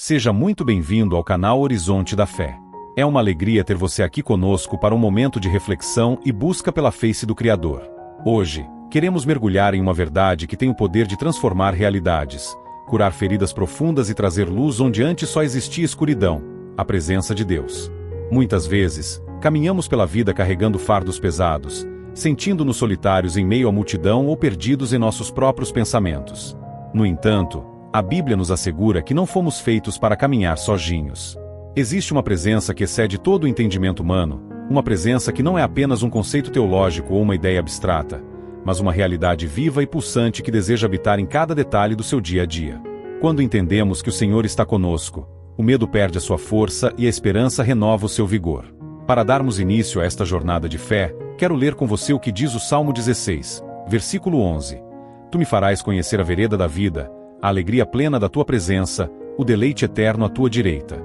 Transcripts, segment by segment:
Seja muito bem-vindo ao canal Horizonte da Fé. É uma alegria ter você aqui conosco para um momento de reflexão e busca pela face do Criador. Hoje, queremos mergulhar em uma verdade que tem o poder de transformar realidades, curar feridas profundas e trazer luz onde antes só existia escuridão, a presença de Deus. Muitas vezes, caminhamos pela vida carregando fardos pesados, sentindo-nos solitários em meio à multidão ou perdidos em nossos próprios pensamentos. No entanto, a Bíblia nos assegura que não fomos feitos para caminhar sozinhos. Existe uma presença que excede todo o entendimento humano, uma presença que não é apenas um conceito teológico ou uma ideia abstrata, mas uma realidade viva e pulsante que deseja habitar em cada detalhe do seu dia a dia. Quando entendemos que o Senhor está conosco, o medo perde a sua força e a esperança renova o seu vigor. Para darmos início a esta jornada de fé, quero ler com você o que diz o Salmo 16, versículo 11. Tu me farás conhecer a vereda da vida, a alegria plena da tua presença, o deleite eterno à tua direita.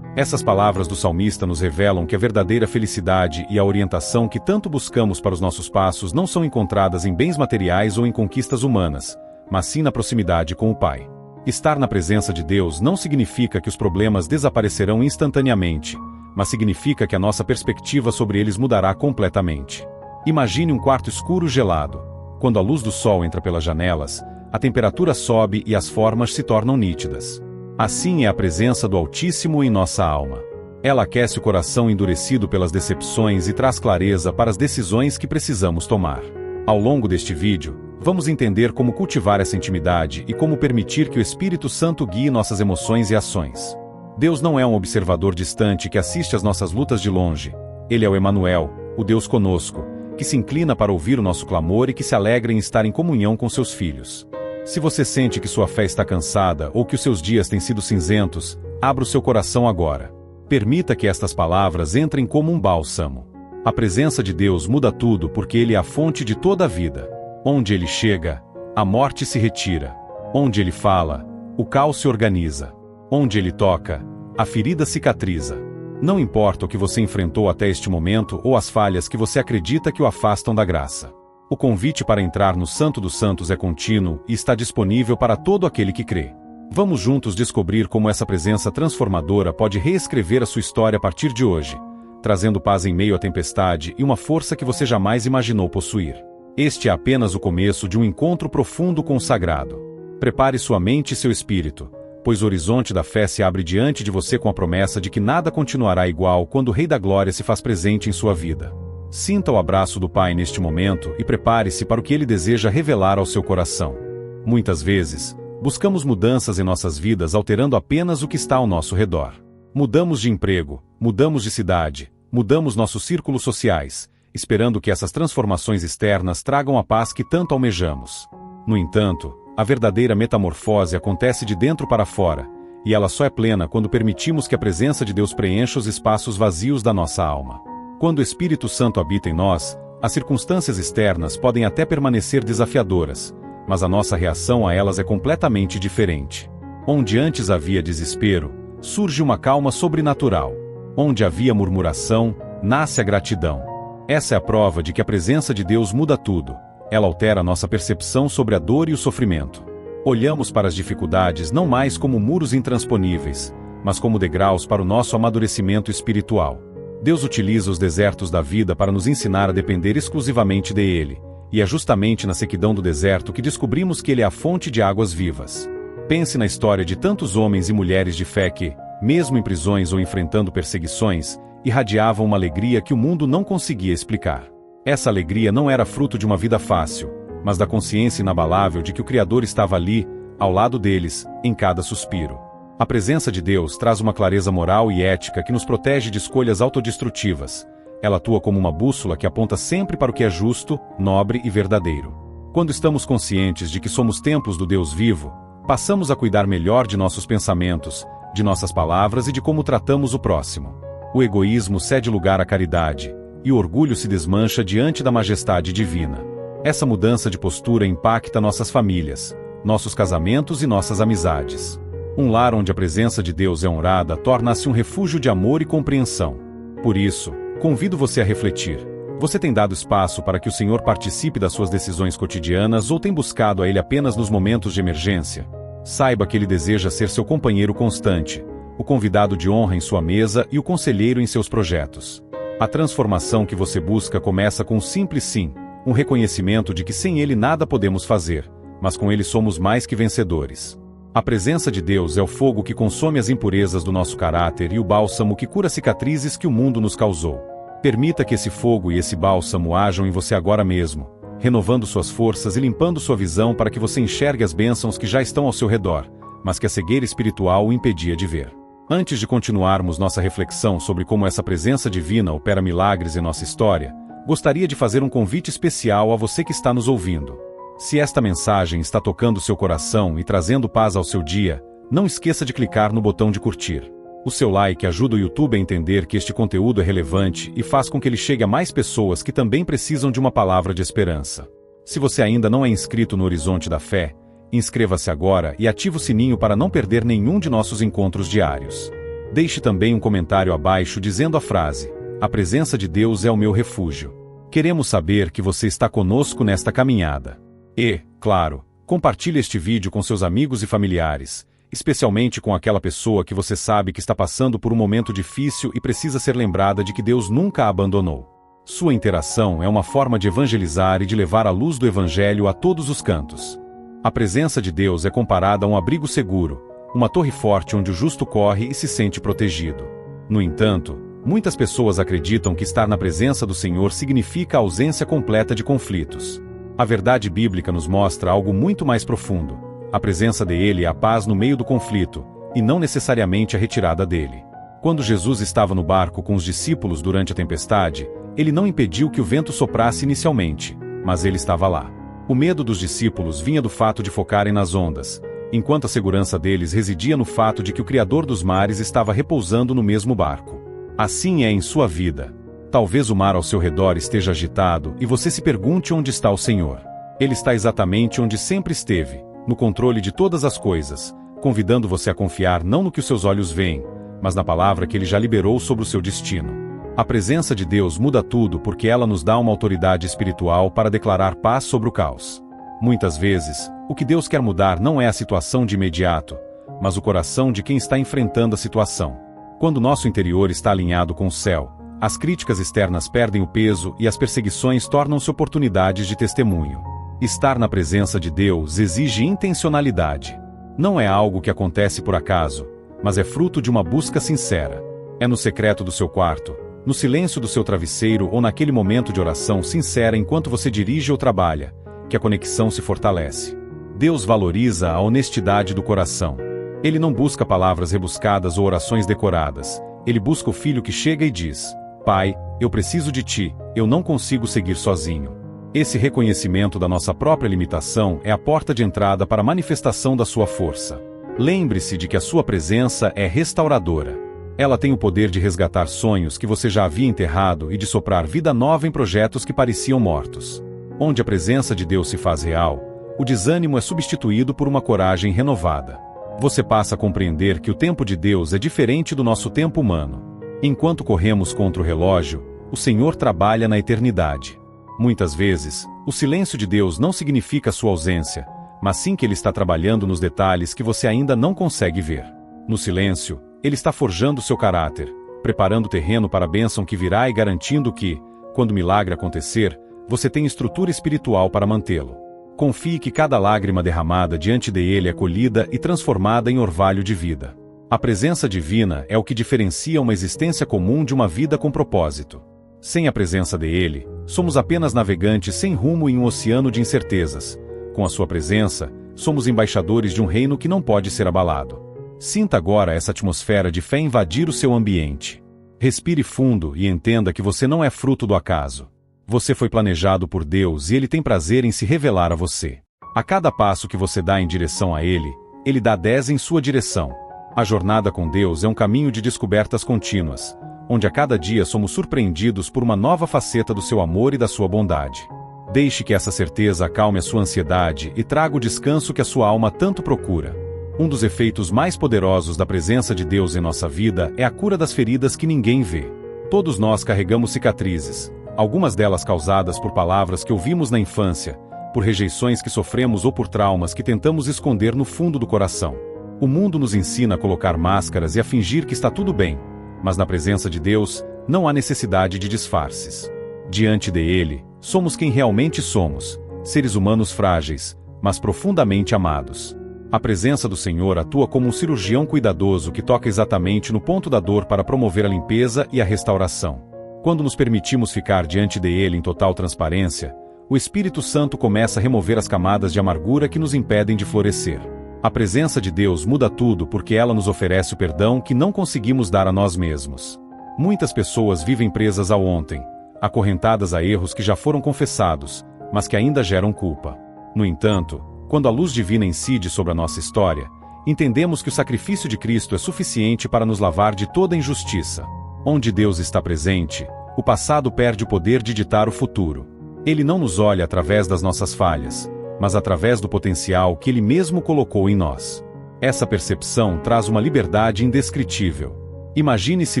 Essas palavras do salmista nos revelam que a verdadeira felicidade e a orientação que tanto buscamos para os nossos passos não são encontradas em bens materiais ou em conquistas humanas, mas sim na proximidade com o Pai. Estar na presença de Deus não significa que os problemas desaparecerão instantaneamente, mas significa que a nossa perspectiva sobre eles mudará completamente. Imagine um quarto escuro gelado. Quando a luz do sol entra pelas janelas, a temperatura sobe e as formas se tornam nítidas. Assim é a presença do Altíssimo em nossa alma. Ela aquece o coração endurecido pelas decepções e traz clareza para as decisões que precisamos tomar. Ao longo deste vídeo, vamos entender como cultivar essa intimidade e como permitir que o Espírito Santo guie nossas emoções e ações. Deus não é um observador distante que assiste às nossas lutas de longe. Ele é o Emanuel, o Deus conosco, que se inclina para ouvir o nosso clamor e que se alegra em estar em comunhão com seus filhos. Se você sente que sua fé está cansada ou que os seus dias têm sido cinzentos, abra o seu coração agora. Permita que estas palavras entrem como um bálsamo. A presença de Deus muda tudo porque Ele é a fonte de toda a vida. Onde Ele chega, a morte se retira. Onde Ele fala, o caos se organiza. Onde Ele toca, a ferida cicatriza. Não importa o que você enfrentou até este momento ou as falhas que você acredita que o afastam da graça. O convite para entrar no Santo dos Santos é contínuo e está disponível para todo aquele que crê. Vamos juntos descobrir como essa presença transformadora pode reescrever a sua história a partir de hoje, trazendo paz em meio à tempestade e uma força que você jamais imaginou possuir. Este é apenas o começo de um encontro profundo com o sagrado. Prepare sua mente e seu espírito, pois o horizonte da fé se abre diante de você com a promessa de que nada continuará igual quando o Rei da Glória se faz presente em sua vida. Sinta o abraço do Pai neste momento e prepare-se para o que Ele deseja revelar ao seu coração. Muitas vezes, buscamos mudanças em nossas vidas alterando apenas o que está ao nosso redor. Mudamos de emprego, mudamos de cidade, mudamos nossos círculos sociais, esperando que essas transformações externas tragam a paz que tanto almejamos. No entanto, a verdadeira metamorfose acontece de dentro para fora, e ela só é plena quando permitimos que a presença de Deus preencha os espaços vazios da nossa alma. Quando o Espírito Santo habita em nós, as circunstâncias externas podem até permanecer desafiadoras, mas a nossa reação a elas é completamente diferente. Onde antes havia desespero, surge uma calma sobrenatural. Onde havia murmuração, nasce a gratidão. Essa é a prova de que a presença de Deus muda tudo. Ela altera nossa percepção sobre a dor e o sofrimento. Olhamos para as dificuldades não mais como muros intransponíveis, mas como degraus para o nosso amadurecimento espiritual. Deus utiliza os desertos da vida para nos ensinar a depender exclusivamente dele, e é justamente na sequidão do deserto que descobrimos que ele é a fonte de águas vivas. Pense na história de tantos homens e mulheres de fé que, mesmo em prisões ou enfrentando perseguições, irradiavam uma alegria que o mundo não conseguia explicar. Essa alegria não era fruto de uma vida fácil, mas da consciência inabalável de que o Criador estava ali, ao lado deles, em cada suspiro. A presença de Deus traz uma clareza moral e ética que nos protege de escolhas autodestrutivas. Ela atua como uma bússola que aponta sempre para o que é justo, nobre e verdadeiro. Quando estamos conscientes de que somos templos do Deus vivo, passamos a cuidar melhor de nossos pensamentos, de nossas palavras e de como tratamos o próximo. O egoísmo cede lugar à caridade, e o orgulho se desmancha diante da majestade divina. Essa mudança de postura impacta nossas famílias, nossos casamentos e nossas amizades. Um lar onde a presença de Deus é honrada torna-se um refúgio de amor e compreensão. Por isso, convido você a refletir. Você tem dado espaço para que o Senhor participe das suas decisões cotidianas ou tem buscado a Ele apenas nos momentos de emergência? Saiba que ele deseja ser seu companheiro constante, o convidado de honra em sua mesa e o conselheiro em seus projetos. A transformação que você busca começa com um simples sim, um reconhecimento de que sem ele nada podemos fazer, mas com ele somos mais que vencedores. A presença de Deus é o fogo que consome as impurezas do nosso caráter e o bálsamo que cura cicatrizes que o mundo nos causou. Permita que esse fogo e esse bálsamo ajam em você agora mesmo, renovando suas forças e limpando sua visão para que você enxergue as bênçãos que já estão ao seu redor, mas que a cegueira espiritual o impedia de ver. Antes de continuarmos nossa reflexão sobre como essa presença divina opera milagres em nossa história, gostaria de fazer um convite especial a você que está nos ouvindo. Se esta mensagem está tocando seu coração e trazendo paz ao seu dia, não esqueça de clicar no botão de curtir. O seu like ajuda o YouTube a entender que este conteúdo é relevante e faz com que ele chegue a mais pessoas que também precisam de uma palavra de esperança. Se você ainda não é inscrito no Horizonte da Fé, inscreva-se agora e ative o sininho para não perder nenhum de nossos encontros diários. Deixe também um comentário abaixo dizendo a frase: "A presença de Deus é o meu refúgio". Queremos saber que você está conosco nesta caminhada. E, claro, compartilhe este vídeo com seus amigos e familiares, especialmente com aquela pessoa que você sabe que está passando por um momento difícil e precisa ser lembrada de que Deus nunca a abandonou. Sua interação é uma forma de evangelizar e de levar a luz do Evangelho a todos os cantos. A presença de Deus é comparada a um abrigo seguro, uma torre forte onde o justo corre e se sente protegido. No entanto, muitas pessoas acreditam que estar na presença do Senhor significa a ausência completa de conflitos. A verdade bíblica nos mostra algo muito mais profundo. A presença dele é a paz no meio do conflito, e não necessariamente a retirada dele. Quando Jesus estava no barco com os discípulos durante a tempestade, ele não impediu que o vento soprasse inicialmente, mas ele estava lá. O medo dos discípulos vinha do fato de focarem nas ondas, enquanto a segurança deles residia no fato de que o Criador dos mares estava repousando no mesmo barco. Assim é em sua vida. Talvez o mar ao seu redor esteja agitado e você se pergunte onde está o Senhor. Ele está exatamente onde sempre esteve, no controle de todas as coisas, convidando você a confiar não no que os seus olhos veem, mas na palavra que ele já liberou sobre o seu destino. A presença de Deus muda tudo porque ela nos dá uma autoridade espiritual para declarar paz sobre o caos. Muitas vezes, o que Deus quer mudar não é a situação de imediato, mas o coração de quem está enfrentando a situação. Quando nosso interior está alinhado com o céu, as críticas externas perdem o peso e as perseguições tornam-se oportunidades de testemunho. Estar na presença de Deus exige intencionalidade. Não é algo que acontece por acaso, mas é fruto de uma busca sincera. É no secreto do seu quarto, no silêncio do seu travesseiro ou naquele momento de oração sincera enquanto você dirige ou trabalha, que a conexão se fortalece. Deus valoriza a honestidade do coração. Ele não busca palavras rebuscadas ou orações decoradas. Ele busca o filho que chega e diz: "Pai, eu preciso de ti, eu não consigo seguir sozinho." Esse reconhecimento da nossa própria limitação é a porta de entrada para a manifestação da sua força. Lembre-se de que a sua presença é restauradora. Ela tem o poder de resgatar sonhos que você já havia enterrado e de soprar vida nova em projetos que pareciam mortos. Onde a presença de Deus se faz real, o desânimo é substituído por uma coragem renovada. Você passa a compreender que o tempo de Deus é diferente do nosso tempo humano. Enquanto corremos contra o relógio, o Senhor trabalha na eternidade. Muitas vezes, o silêncio de Deus não significa sua ausência, mas sim que Ele está trabalhando nos detalhes que você ainda não consegue ver. No silêncio, Ele está forjando seu caráter, preparando o terreno para a bênção que virá e garantindo que, quando o milagre acontecer, você tem estrutura espiritual para mantê-lo. Confie que cada lágrima derramada diante dele é colhida e transformada em orvalho de vida. A presença divina é o que diferencia uma existência comum de uma vida com propósito. Sem a presença dele, somos apenas navegantes sem rumo em um oceano de incertezas. Com a sua presença, somos embaixadores de um reino que não pode ser abalado. Sinta agora essa atmosfera de fé invadir o seu ambiente. Respire fundo e entenda que você não é fruto do acaso. Você foi planejado por Deus e Ele tem prazer em se revelar a você. A cada passo que você dá em direção a Ele, Ele dá 10 em sua direção. A jornada com Deus é um caminho de descobertas contínuas, onde a cada dia somos surpreendidos por uma nova faceta do seu amor e da sua bondade. Deixe que essa certeza acalme a sua ansiedade e traga o descanso que a sua alma tanto procura. Um dos efeitos mais poderosos da presença de Deus em nossa vida é a cura das feridas que ninguém vê. Todos nós carregamos cicatrizes, algumas delas causadas por palavras que ouvimos na infância, por rejeições que sofremos ou por traumas que tentamos esconder no fundo do coração. O mundo nos ensina a colocar máscaras e a fingir que está tudo bem, mas na presença de Deus, não há necessidade de disfarces. Diante dele, somos quem realmente somos, seres humanos frágeis, mas profundamente amados. A presença do Senhor atua como um cirurgião cuidadoso que toca exatamente no ponto da dor para promover a limpeza e a restauração. Quando nos permitimos ficar diante dele em total transparência, o Espírito Santo começa a remover as camadas de amargura que nos impedem de florescer. A presença de Deus muda tudo porque ela nos oferece o perdão que não conseguimos dar a nós mesmos. Muitas pessoas vivem presas ao ontem, acorrentadas a erros que já foram confessados, mas que ainda geram culpa. No entanto, quando a luz divina incide sobre a nossa história, entendemos que o sacrifício de Cristo é suficiente para nos lavar de toda injustiça. Onde Deus está presente, o passado perde o poder de ditar o futuro. Ele não nos olha através das nossas falhas, mas através do potencial que Ele mesmo colocou em nós. Essa percepção traz uma liberdade indescritível. Imagine-se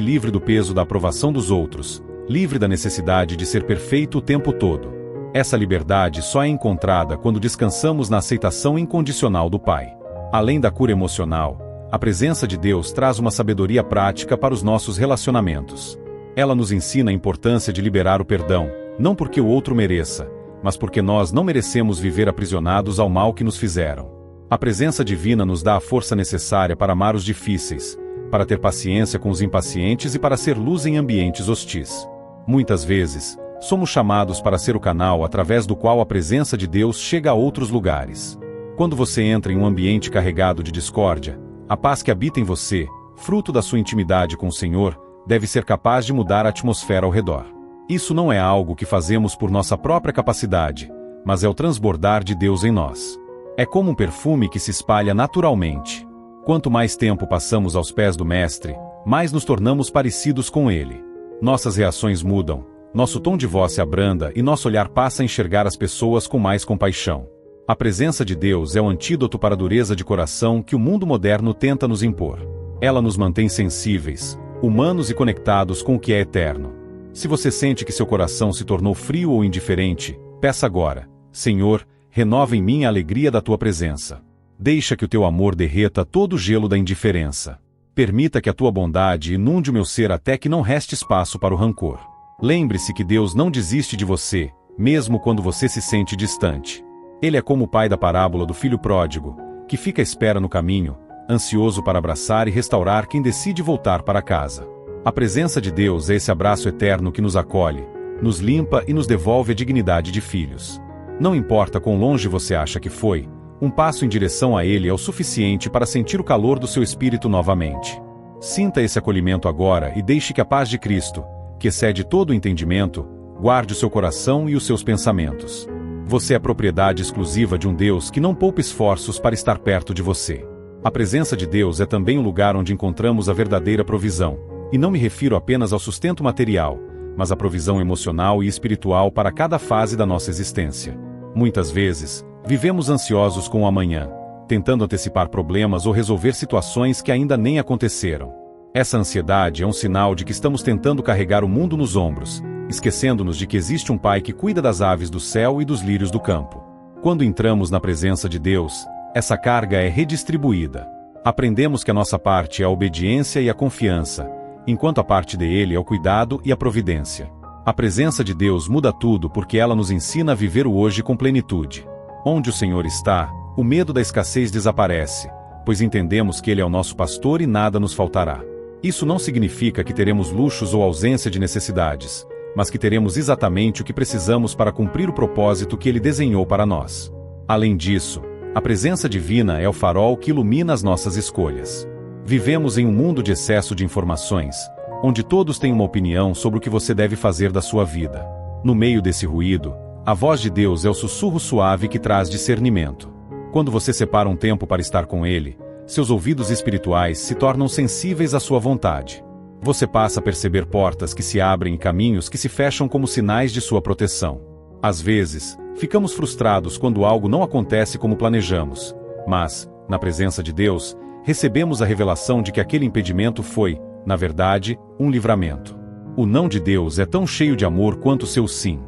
livre do peso da aprovação dos outros, livre da necessidade de ser perfeito o tempo todo. Essa liberdade só é encontrada quando descansamos na aceitação incondicional do Pai. Além da cura emocional, a presença de Deus traz uma sabedoria prática para os nossos relacionamentos. Ela nos ensina a importância de liberar o perdão, não porque o outro mereça, mas porque nós não merecemos viver aprisionados ao mal que nos fizeram. A presença divina nos dá a força necessária para amar os difíceis, para ter paciência com os impacientes e para ser luz em ambientes hostis. Muitas vezes, somos chamados para ser o canal através do qual a presença de Deus chega a outros lugares. Quando você entra em um ambiente carregado de discórdia, a paz que habita em você, fruto da sua intimidade com o Senhor, deve ser capaz de mudar a atmosfera ao redor. Isso não é algo que fazemos por nossa própria capacidade, mas é o transbordar de Deus em nós. É como um perfume que se espalha naturalmente. Quanto mais tempo passamos aos pés do Mestre, mais nos tornamos parecidos com Ele. Nossas reações mudam, nosso tom de voz se abranda e nosso olhar passa a enxergar as pessoas com mais compaixão. A presença de Deus é o antídoto para a dureza de coração que o mundo moderno tenta nos impor. Ela nos mantém sensíveis, humanos e conectados com o que é eterno. Se você sente que seu coração se tornou frio ou indiferente, peça agora: Senhor, renova em mim a alegria da tua presença. Deixa que o teu amor derreta todo o gelo da indiferença. Permita que a tua bondade inunde o meu ser até que não reste espaço para o rancor. Lembre-se que Deus não desiste de você, mesmo quando você se sente distante. Ele é como o pai da parábola do filho pródigo, que fica à espera no caminho, ansioso para abraçar e restaurar quem decide voltar para casa. A presença de Deus é esse abraço eterno que nos acolhe, nos limpa e nos devolve a dignidade de filhos. Não importa quão longe você acha que foi, um passo em direção a Ele é o suficiente para sentir o calor do seu espírito novamente. Sinta esse acolhimento agora e deixe que a paz de Cristo, que excede todo o entendimento, guarde o seu coração e os seus pensamentos. Você é propriedade exclusiva de um Deus que não poupa esforços para estar perto de você. A presença de Deus é também o lugar onde encontramos a verdadeira provisão, e não me refiro apenas ao sustento material, mas à provisão emocional e espiritual para cada fase da nossa existência. Muitas vezes, vivemos ansiosos com o amanhã, tentando antecipar problemas ou resolver situações que ainda nem aconteceram. Essa ansiedade é um sinal de que estamos tentando carregar o mundo nos ombros, esquecendo-nos de que existe um Pai que cuida das aves do céu e dos lírios do campo. Quando entramos na presença de Deus, essa carga é redistribuída. Aprendemos que a nossa parte é a obediência e a confiança, enquanto a parte dele é o cuidado e a providência. A presença de Deus muda tudo porque ela nos ensina a viver o hoje com plenitude. Onde o Senhor está, o medo da escassez desaparece, pois entendemos que Ele é o nosso pastor e nada nos faltará. Isso não significa que teremos luxos ou ausência de necessidades, mas que teremos exatamente o que precisamos para cumprir o propósito que Ele desenhou para nós. Além disso, a presença divina é o farol que ilumina as nossas escolhas. Vivemos em um mundo de excesso de informações, onde todos têm uma opinião sobre o que você deve fazer da sua vida. No meio desse ruído, a voz de Deus é o sussurro suave que traz discernimento. Quando você separa um tempo para estar com Ele, seus ouvidos espirituais se tornam sensíveis à sua vontade. Você passa a perceber portas que se abrem e caminhos que se fecham como sinais de sua proteção. Às vezes, ficamos frustrados quando algo não acontece como planejamos, mas, na presença de Deus, recebemos a revelação de que aquele impedimento foi, na verdade, um livramento. O não de Deus é tão cheio de amor quanto o seu sim.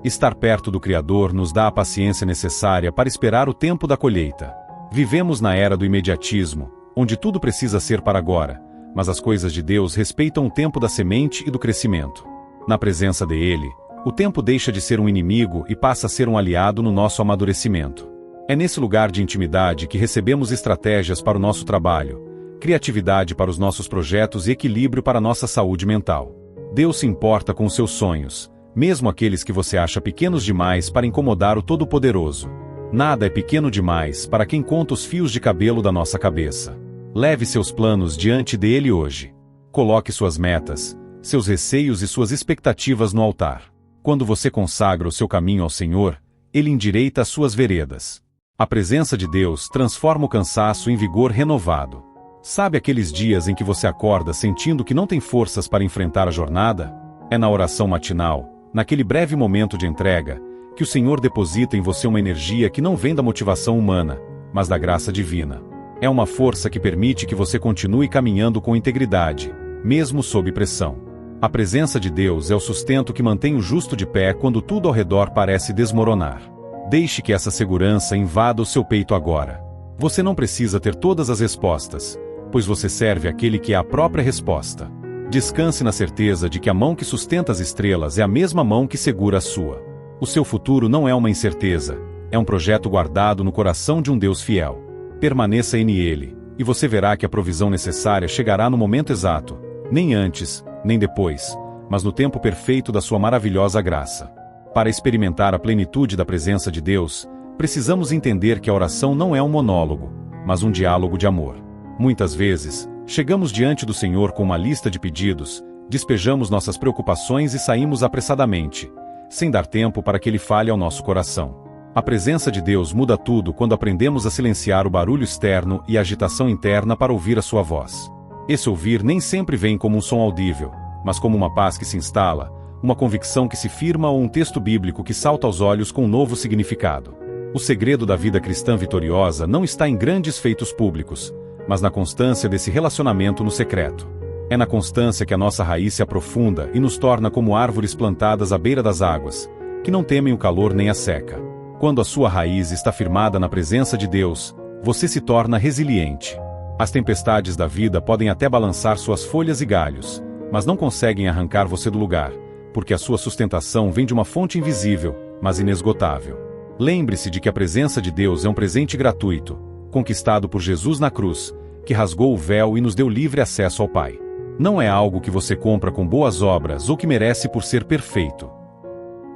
Estar perto do Criador nos dá a paciência necessária para esperar o tempo da colheita. Vivemos na era do imediatismo, onde tudo precisa ser para agora, mas as coisas de Deus respeitam o tempo da semente e do crescimento. Na presença dele, o tempo deixa de ser um inimigo e passa a ser um aliado no nosso amadurecimento. É nesse lugar de intimidade que recebemos estratégias para o nosso trabalho, criatividade para os nossos projetos e equilíbrio para a nossa saúde mental. Deus se importa com os seus sonhos, mesmo aqueles que você acha pequenos demais para incomodar o Todo-Poderoso. Nada é pequeno demais para quem conta os fios de cabelo da nossa cabeça. Leve seus planos diante dele hoje. Coloque suas metas, seus receios e suas expectativas no altar. Quando você consagra o seu caminho ao Senhor, ele endireita as suas veredas. A presença de Deus transforma o cansaço em vigor renovado. Sabe aqueles dias em que você acorda sentindo que não tem forças para enfrentar a jornada? É na oração matinal, naquele breve momento de entrega, que o Senhor deposita em você uma energia que não vem da motivação humana, mas da graça divina. É uma força que permite que você continue caminhando com integridade, mesmo sob pressão. A presença de Deus é o sustento que mantém o justo de pé quando tudo ao redor parece desmoronar. Deixe que essa segurança invada o seu peito agora. Você não precisa ter todas as respostas, pois você serve aquele que é a própria resposta. Descanse na certeza de que a mão que sustenta as estrelas é a mesma mão que segura a sua. O seu futuro não é uma incerteza, é um projeto guardado no coração de um Deus fiel. Permaneça nele, e você verá que a provisão necessária chegará no momento exato, nem antes, nem depois, mas no tempo perfeito da sua maravilhosa graça. Para experimentar a plenitude da presença de Deus, precisamos entender que a oração não é um monólogo, mas um diálogo de amor. Muitas vezes, chegamos diante do Senhor com uma lista de pedidos, despejamos nossas preocupações e saímos apressadamente, sem dar tempo para que Ele fale ao nosso coração. A presença de Deus muda tudo quando aprendemos a silenciar o barulho externo e a agitação interna para ouvir a sua voz. Esse ouvir nem sempre vem como um som audível, mas como uma paz que se instala, uma convicção que se firma ou um texto bíblico que salta aos olhos com um novo significado. O segredo da vida cristã vitoriosa não está em grandes feitos públicos, mas na constância desse relacionamento no secreto. É na constância que a nossa raiz se aprofunda e nos torna como árvores plantadas à beira das águas, que não temem o calor nem a seca. Quando a sua raiz está firmada na presença de Deus, você se torna resiliente. As tempestades da vida podem até balançar suas folhas e galhos, mas não conseguem arrancar você do lugar, porque a sua sustentação vem de uma fonte invisível, mas inesgotável. Lembre-se de que a presença de Deus é um presente gratuito, conquistado por Jesus na cruz, que rasgou o véu e nos deu livre acesso ao Pai. Não é algo que você compra com boas obras ou que merece por ser perfeito.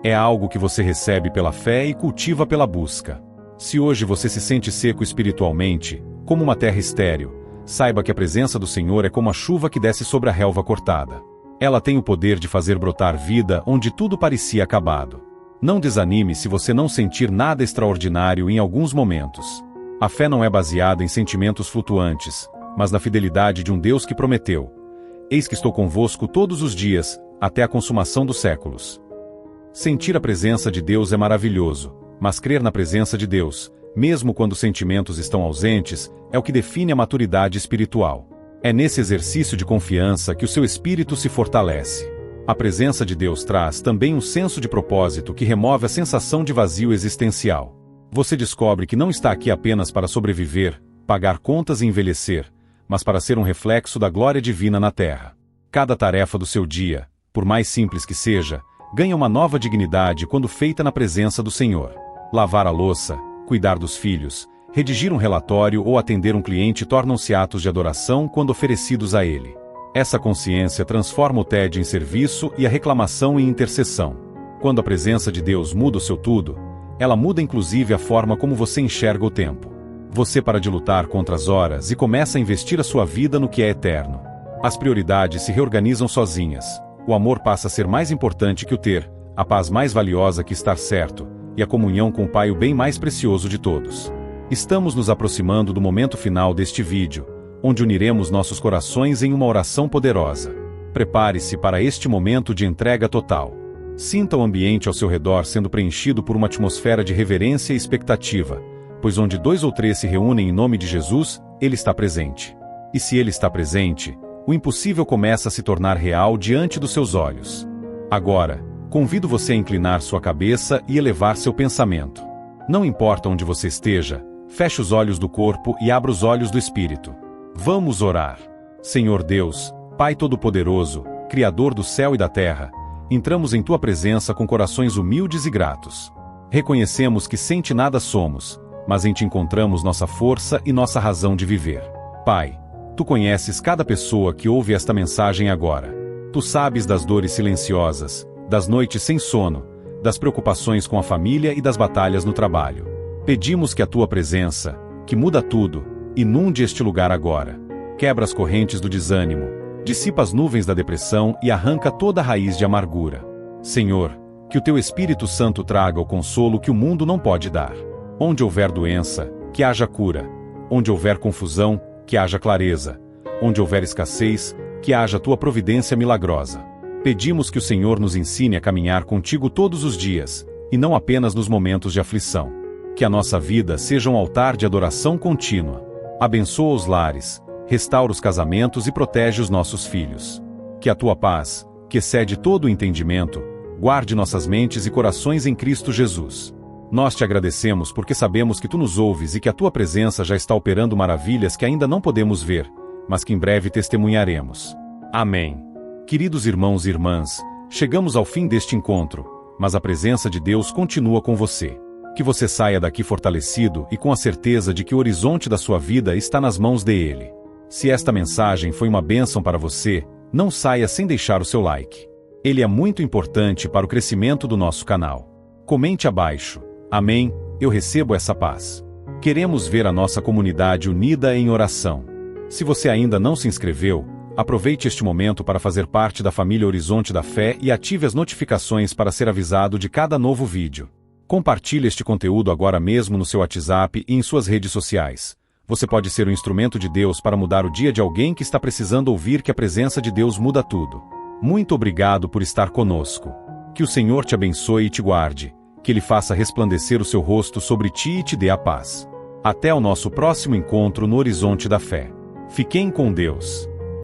É algo que você recebe pela fé e cultiva pela busca. Se hoje você se sente seco espiritualmente, como uma terra estéril, saiba que a presença do Senhor é como a chuva que desce sobre a relva cortada. Ela tem o poder de fazer brotar vida onde tudo parecia acabado. Não desanime se você não sentir nada extraordinário em alguns momentos. A fé não é baseada em sentimentos flutuantes, mas na fidelidade de um Deus que prometeu: eis que estou convosco todos os dias, até a consumação dos séculos. Sentir a presença de Deus é maravilhoso, mas crer na presença de Deus, mesmo quando os sentimentos estão ausentes, é o que define a maturidade espiritual. É nesse exercício de confiança que o seu espírito se fortalece. A presença de Deus traz também um senso de propósito que remove a sensação de vazio existencial. Você descobre que não está aqui apenas para sobreviver, pagar contas e envelhecer, mas para ser um reflexo da glória divina na terra. Cada tarefa do seu dia, por mais simples que seja, ganha uma nova dignidade quando feita na presença do Senhor. Lavar a louça, cuidar dos filhos, redigir um relatório ou atender um cliente tornam-se atos de adoração quando oferecidos a Ele. Essa consciência transforma o tédio em serviço e a reclamação em intercessão. Quando a presença de Deus muda o seu tudo, ela muda inclusive a forma como você enxerga o tempo. Você para de lutar contra as horas e começa a investir a sua vida no que é eterno. As prioridades se reorganizam sozinhas. O amor passa a ser mais importante que o ter, a paz mais valiosa que estar certo, e a comunhão com o Pai o bem mais precioso de todos. Estamos nos aproximando do momento final deste vídeo, onde uniremos nossos corações em uma oração poderosa. Prepare-se para este momento de entrega total. Sinta o ambiente ao seu redor sendo preenchido por uma atmosfera de reverência e expectativa, pois onde 2 ou 3 se reúnem em nome de Jesus, Ele está presente. E se Ele está presente, o impossível começa a se tornar real diante dos seus olhos. Agora, Convido você a inclinar sua cabeça e elevar seu pensamento. Não importa onde você esteja, feche os olhos do corpo e abra os olhos do espírito. Vamos orar. Senhor Deus, Pai Todo-Poderoso, Criador do céu e da terra, entramos em Tua presença com corações humildes e gratos. Reconhecemos que sem Ti nada somos, mas em Ti encontramos nossa força e nossa razão de viver. Pai, Tu conheces cada pessoa que ouve esta mensagem agora. Tu sabes das dores silenciosas, das noites sem sono, das preocupações com a família e das batalhas no trabalho. Pedimos que a Tua presença, que muda tudo, inunde este lugar agora. Quebra as correntes do desânimo, dissipa as nuvens da depressão e arranca toda a raiz de amargura. Senhor, que o Teu Espírito Santo traga o consolo que o mundo não pode dar. Onde houver doença, que haja cura. Onde houver confusão, que haja clareza. Onde houver escassez, que haja Tua providência milagrosa. Pedimos que o Senhor nos ensine a caminhar contigo todos os dias, e não apenas nos momentos de aflição. Que a nossa vida seja um altar de adoração contínua. Abençoa os lares, restaura os casamentos e protege os nossos filhos. Que a Tua paz, que excede todo o entendimento, guarde nossas mentes e corações em Cristo Jesus. Nós Te agradecemos porque sabemos que Tu nos ouves e que a Tua presença já está operando maravilhas que ainda não podemos ver, mas que em breve testemunharemos. Amém. Queridos irmãos e irmãs, chegamos ao fim deste encontro, mas a presença de Deus continua com você. Que você saia daqui fortalecido e com a certeza de que o horizonte da sua vida está nas mãos dele. Se esta mensagem foi uma bênção para você, não saia sem deixar o seu like. Ele é muito importante para o crescimento do nosso canal. Comente abaixo. Amém, eu recebo essa paz. Queremos ver a nossa comunidade unida em oração. Se você ainda não se inscreveu, aproveite este momento para fazer parte da família Horizonte da Fé e ative as notificações para ser avisado de cada novo vídeo. Compartilhe este conteúdo agora mesmo no seu WhatsApp e em suas redes sociais. Você pode ser um instrumento de Deus para mudar o dia de alguém que está precisando ouvir que a presença de Deus muda tudo. Muito obrigado por estar conosco. Que o Senhor te abençoe e te guarde, que Ele faça resplandecer o seu rosto sobre ti e te dê a paz. Até o nosso próximo encontro no Horizonte da Fé. Fiquem com Deus.